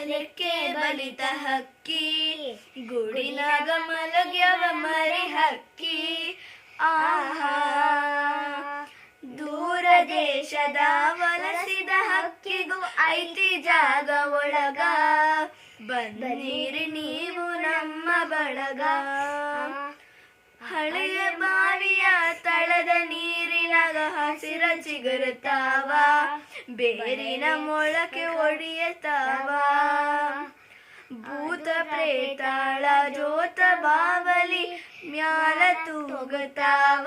ರೆಕ್ಕೆ ಬಲಿತ ಹಕ್ಕಿ ಗೂಡಿನಾಗ ಮಲಗ್ಯವ ಮರಿ ಹಕ್ಕಿ ಆಹಾ ದೂರ ದೇಶದ ವಲಸಿದ ಹಕ್ಕಿಗೂ ಐತಿ ಜಾಗ ಒಳಗ ಬನ್ನಿರಿ ನೀವು ನಮ್ಮ ಬಳಗ ಹಳೆಯ ಬಾವಿಯ ತಳದ ನೀರಿನಾಗ ಹಸಿರ ಚಿಗುರುತ್ತಾವ ಬೇರಿನ ಮೊಳಕೆ ಒಡೆಯತಾವ ಭೂತ ಪ್ರೇತಾಳ ಜೋತ ಬಾವಲಿ ಮ್ಯಾಲ ತೂಗುತ್ತಾವ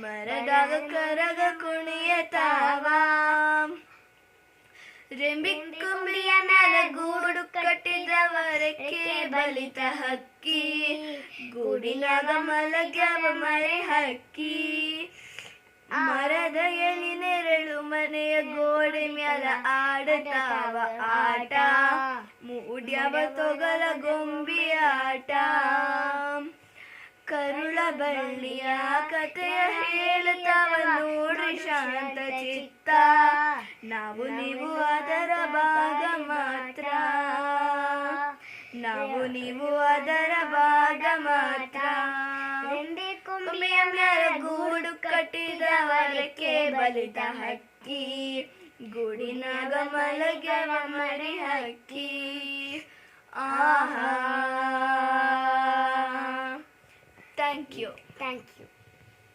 ಮರದಾಗ ಕರಗ ಕುಣಿಯತಾವ ರೆಂಬಿ ಕುಂಬಿಯ ಮ್ಯಾಲ ಗೂಡು ಕಟ್ಟಿದವರಕ್ಕೆ ಬಲಿತ ಹಕ್ಕಿ ಗೂಡಿನಾಗ ಮಲಗ್ಯಾವ ಮರೆ ಹಕ್ಕಿ ಮರದ ಎಳಿ ನೆರಳು ಮನೆಯ ಗೋಡೆ ಮ್ಯಾಲ ಆಡತಾವ ಆಟ ಮೂಡ್ಯಾವ ತೊಗಲ ಗೊಂಬಿ ಆಟ ಕರುಳ ಬಳ್ಳಿಯ ಕಥೆಯ ಹೇಳ್ತಾವ ನೋಡ್ರಿ ಶಾಂತ ಚಿತ್ತ ನಾವು ನೀವು ಅದರ ಭಾಗ ಮಾತ್ರ ನಾವು ನೀವು ಅದರ ಭಾಗ ಮಾತ್ರ ಕೊಂಬೆಯ ಮ್ಯಾಲ ಗೂಡು ಕಟ್ಟಿದವರಕ್ಕೆ ಬಲಿತ ಹಕ್ಕಿ ಗೂಡಿನಾಗ ಮಲಗ್ಯಾವ ಮರಿ ಹಕ್ಕಿ ಆಹಾ ಥ್ಯಾಂಕ್ ಯು